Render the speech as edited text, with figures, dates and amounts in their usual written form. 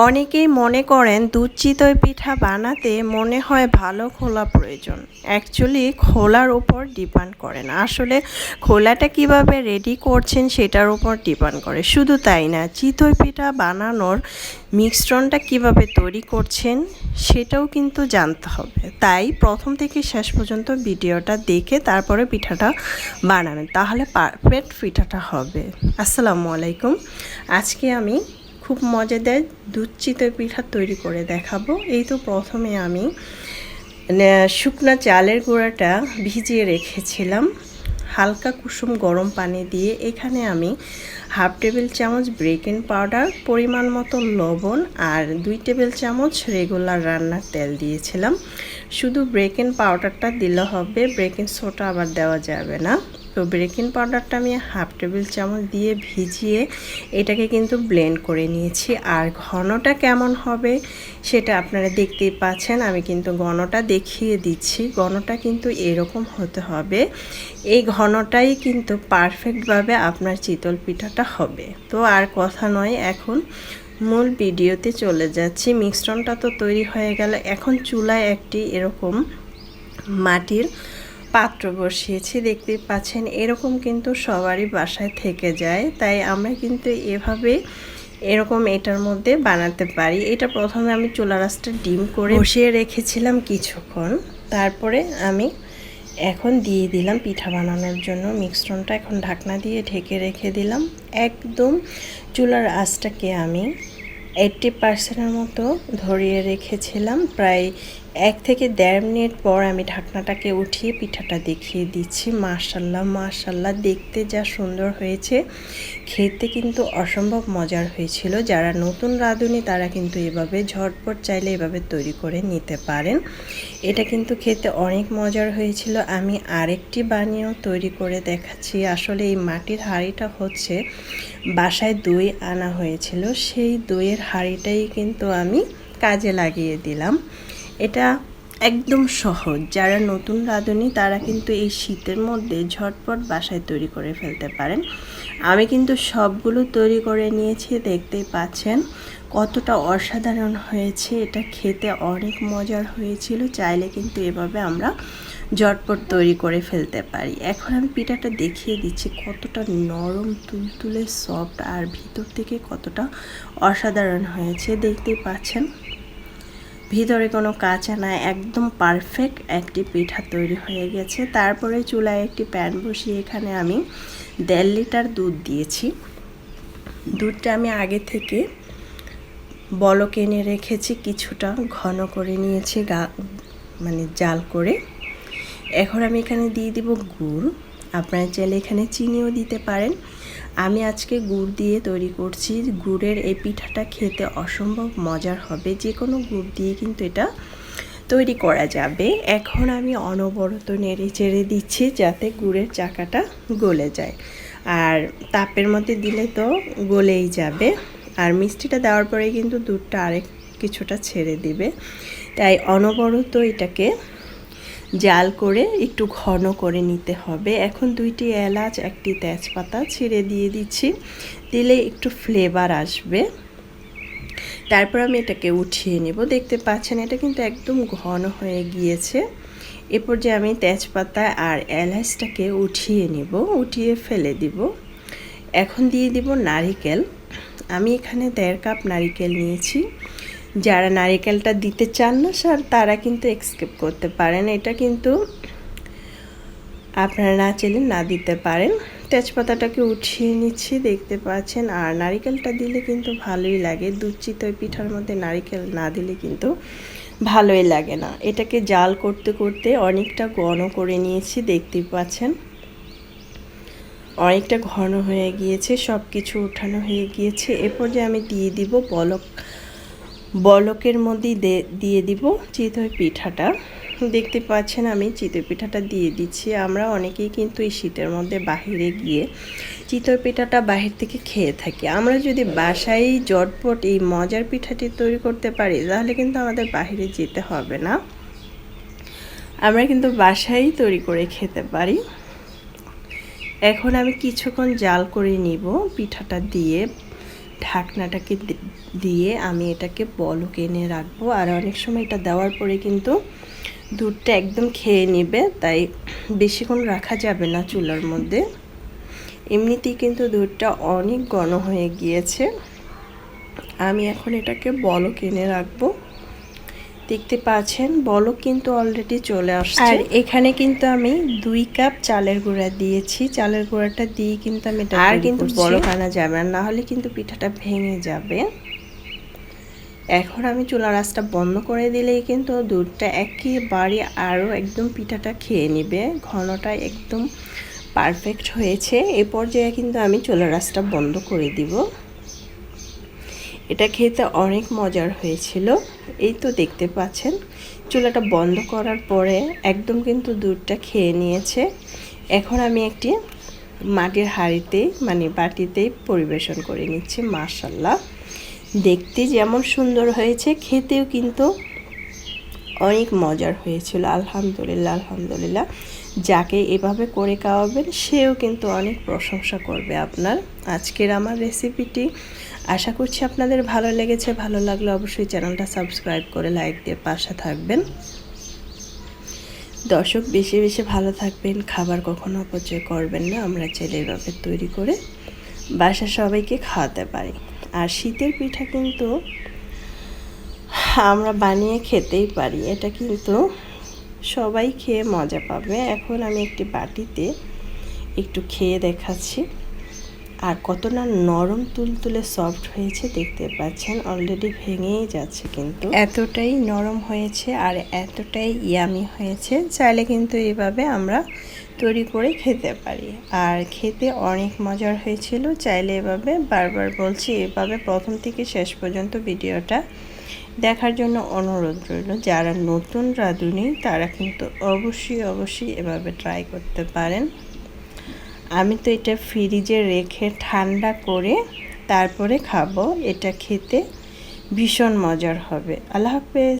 অনেকেই মনে করেন দুধ চিতই পিঠা বানাতে মনে হয় ভালো খোলা প্রয়োজন। অ্যাকচুয়ালি খোলার উপর ডিপেন্ড করে না, আসলে খোলাটা কিভাবে রেডি করছেন সেটার উপর ডিপেন্ড করে। শুধু তাই না, চিতই পিঠা বানানোর মিশ্রণটা কিভাবে তৈরি করছেন সেটাও কিন্তু জানতে হবে। তাই প্রথম থেকে শেষ পর্যন্ত ভিডিওটা দেখে তারপরে পিঠাটা বানাবেন, তাহলে পারফেক্ট পিঠাটা হবে। আসসালামু আলাইকুম। আজকে আমি খুব মজাদার দুধ চিতই পিঠা তৈরি করে দেখাবো। এই তো প্রথমে আমি শুকনা চালের গুঁড়াটা ভিজিয়ে রেখেছিলাম হালকা কুসুম গরম পানি দিয়ে। এখানে আমি হাফ টেবিল চামচ বেকিং পাউডার, পরিমাণ মতো লবণ আর 2 টেবিল চামচ রেগুলার রান্নার তেল দিয়েছিলাম। শুধু বেকিং পাউডারটা দিলে হবে, বেকিং সোডা আবার দেওয়া যাবে না। তো বেকিং পাউডারটা আমি হাফ টেবিল চামচ দিয়ে ভিজিয়ে এটাকে কিন্তু ব্লেন্ড করে নিয়েছি। আর ঘনটা কেমন হবে সেটা আপনারা দেখতেই পাচ্ছেন, আমি কিন্তু ঘনটা দেখিয়ে দিচ্ছি। ঘনটা কিন্তু এরকম হতে হবে, এই ঘনটাই কিন্তু পারফেক্টভাবে আপনার চিতল পিঠাটা হবে। তো আর কথা নয়, এখন মূল ভিডিওতে চলে যাচ্ছি। মিশ্রণটা তো তৈরি হয়ে গেল। এখন চুলায় একটি এরকম মাটির পাত্র বসিয়েছি, দেখতেই পাচ্ছেন। এরকম কিন্তু সবারই বাসায় থেকে যায়, তাই আমরা কিন্তু এভাবে এরকম এটার মধ্যে বানাতে পারি। এটা প্রথমে আমি চুলা রাসটা ডিম করে বসিয়ে রেখেছিলাম কিছুক্ষণ, তারপরে আমি এখন দিয়ে দিলাম পিঠা বানানোর জন্য মিশ্রণটা। এখন ঢাকনা দিয়ে ঢেকে রেখে দিলাম। একদম চুলার আঁচটাকে আমি 80% মতো ধরিয়ে রেখেছিলাম। প্রায় 1 থেকে 1.5 মিনিট পর আমি ঢাকনাটাকে উঠিয়ে পিঠাটা দেখিয়ে দিচ্ছি। মাশাল্লাহ মাশাল্লাহ, দেখতে যা সুন্দর হয়েছে, খেতে কিন্তু অসম্ভব মজার হয়েছিল। যারা নতুন রাঁধুনি তারা কিন্তু এভাবে ঝটপট চাইলে এভাবে তৈরি করে নিতে পারেন। এটা কিন্তু খেতে অনেক মজার হয়েছিল। আমি আরেকটি বানিয়েও তৈরি করে দেখাচ্ছি। আসলে এই মাটির হাঁড়িটা হচ্ছে বাসায় দই আনা হয়েছিল, সেই দইয়ের হাঁড়িটাই কিন্তু আমি কাজে লাগিয়ে দিলাম। এটা একদম সহজ, যারা নতুন রাঁধুনি তারা কিন্তু এই শীতের মধ্যে ঝটপট বাসায় তৈরি করে ফেলতে পারেন। আমি কিন্তু সবগুলো তৈরি করে নিয়েছি, দেখতেই পাচ্ছেন কতটা অসাধারণ হয়েছে। এটা খেতে অনেক মজার হয়েছিল। চাইলে কিন্তু এভাবে আমরা ঝটপট তৈরি করে ফেলতে পারি। এখন আমি পিঠাটা দেখিয়ে দিচ্ছি কতটা নরম, তুলতুলে, সফট আর ভিতর থেকে কতটা অসাধারণ হয়েছে, দেখতেই পাচ্ছেন। ভিতরে কোনো কাঁচা না, একদম পারফেক্ট একটি পিঠা তৈরি হয়ে গেছে। তারপরে চুলায় একটি প্যান বসিয়ে এখানে আমি 1.5 লিটার দুধ দিয়েছি। দুধটা আমি আগে থেকে বলক এনে রেখেছি, কিছুটা ঘন করে নিয়েছি জাল করে। এখন আমি এখানে দিয়ে দিব গুড়, আপনারা চাইলে এখানে চিনিও দিতে পারেন। আমি আজকে গুড় দিয়ে তৈরি করছি। গুড়ের এই পিঠাটা খেতে অসম্ভব মজার হবে, যে কোনো গুড় দিয়ে কিন্তু এটা তৈরি করা যাবে। এখন আমি অনবরত নেড়ে চেড়ে দিচ্ছি যাতে গুড়ের চাকাটা গলে যায়, আর তাপের মধ্যে দিলে তো গলেই যাবে। আর মিষ্টিটা দেওয়ার পরে কিন্তু দুধটা আরেক কিছুটা ছেড়ে দিবে, তাই অনবরত এটাকে জাল করে একটু ঘন করে নিতে হবে। এখন 2টি এলাচ, 1টি তেজপাতা ছিঁড়ে দিয়ে দিচ্ছি, দিলে একটু ফ্লেভার আসবে। তারপর আমি এটাকে উঠিয়ে নেব। দেখতে পাচ্ছেন এটা কিন্তু একদম ঘন হয়ে গিয়েছে। এরপর যে আমি তেজপাতা আর এলাচটাকে উঠিয়ে নেব, উঠিয়ে ফেলে দিব। এখন দিয়ে দিব নারিকেল। আমি এখানে 1.5 কাপ নারিকেল নিয়েছি। যারা নারিকেলটা দিতে চান না স্যার, তারা কিন্তু স্কিপ করতে পারেন, এটা কিন্তু আপনারা না চাইলে না দিতে পারেন। তেজপাতাটাকে উঠিয়ে নিচ্ছি, দেখতে পাচ্ছেন। আর নারিকেলটা দিলে কিন্তু ভালোই লাগে। দুধ চিতই পিঠার মধ্যে নারিকেল না দিলে কিন্তু ভালোই লাগে না। এটাকে জাল করতে করতে অনেকটা ঘন করে নিয়েছি, দেখতেই পাচ্ছেন অনেকটা ঘন হয়ে গিয়েছে, সব কিছু উঠানো হয়ে গিয়েছে। এরপর যে আমি দিয়ে দিব বলকের মধ্যে দিয়ে দিব চিতই পিঠাটা। দেখতে পাচ্ছেন আমি চিতই পিঠাটা দিয়ে দিচ্ছি। আমরা অনেকেই কিন্তু এই শীতের মধ্যে বাহিরে গিয়ে চিতই পিঠাটা বাহির থেকে খেয়ে থাকি। আমরা যদি বাসায় ঝটপট এই মজার পিঠাটি তৈরি করতে পারি, তাহলে কিন্তু আমাদের বাহিরে যেতে হবে না, আমরা কিন্তু বাসায় তৈরি করে খেতে পারি। এখন আমি কিছুক্ষণ জাল করে নিব পিঠাটা দিয়ে। ঢাকনাটাকে দিয়ে আমি এটাকে বলক এনে রাখবো। আর অনেক সময় এটা দেওয়ার পরে কিন্তু দুধটা একদম খেয়ে নেবে, তাই বেশিক্ষণ রাখা যাবে না চুলার মধ্যে। এমনিতেই কিন্তু দুধটা অনেক ঘন হয়ে গিয়েছে। আমি এখন এটাকে বলক এনে রাখবো। দেখতে পাচ্ছেন বলক কিন্তু অলরেডি চলে আসছে। আর এখানে কিন্তু আমি 2 কাপ চালের গুঁড়া দিয়েছি। চালের গুঁড়াটা দিয়ে কিন্তু আমি এটা আর কিন্তু বলক আনা যাবে না, হলে কিন্তু পিঠাটা ভেঙে যাবে। এখন আমি চুলার আঁচটা বন্ধ করে দিলেই কিন্তু দুধটা একেবারে আরও একদম পিঠাটা খেয়ে নেবে। ঘনটা একদম পারফেক্ট হয়েছে। এই পর্যায়ে কিন্তু আমি চুলার আঁচটা বন্ধ করে দিব। এটা খেতে অনেক মজার হয়েছিল। এই তো দেখতে পাচ্ছেন চুলাটা বন্ধ করার পরে একদম কিন্তু দুধটা খেয়ে নিয়েছে। এখন আমি একটি মাটির হাঁড়িতে মানে বাটিতেই পরিবেশন করে নিচ্ছি। মাশাআল্লাহ, দেখতে যেমন সুন্দর হয়েছে, খেতেও কিন্তু অনেক মজার হয়েছিল। আলহামদুলিল্লাহ আলহামদুলিল্লাহ। যাকে এভাবে করে খাওয়াবেন সেও কিন্তু অনেক প্রশংসা করবে আপনার। আজকের আমার রেসিপিটি আশা করছি আপনাদের ভালো লেগেছে। ভালো লাগলে অবশ্যই চ্যানেলটা সাবস্ক্রাইব করে লাইক দিয়ে পাশে থাকবেন। দর্শক, বেশি বেশি ভালো থাকবেন, খাবার কখনো অপচয় করবেন না। আমরা চাইলে এভাবে তৈরি করে বাসার সবাইকে খাওয়াতে পারি। আর শীতের পিঠা কিন্তু আমরা বানিয়ে খেতেই পারি, এটা কিন্তু সবাই খেয়ে মজা পাবে। এখন আমি একটি বাটিতে একটু খেয়ে দেখাচ্ছি। আর কতটা নরম তুলতুলে সফট হয়েছে দেখতে পাচ্ছেন, অলরেডি ভেঙেই যাচ্ছে, কিন্তু এতটাই নরম হয়েছে আর এতটাই ইয়ামি হয়েছে। চাইলে কিন্তু এভাবে আমরা তৈরি করে খেতে পারি। আর খেতে অনেক মজার হয়েছিল। চাইলে এভাবে, বারবার বলছি, এভাবে প্রথম থেকে শেষ পর্যন্ত ভিডিওটা দেখার জন্য অনুরোধ রইল। যারা নতুন রাঁধুনি তারা কিন্তু অবশ্যই এভাবে ট্রাই করতে পারেন। আমি তো এটা ফ্রিজে রেখে ঠান্ডা করে তারপরে খাবো। এটা খেতে ভীষণ মজার হবে। আল্লাহ হাফেজ।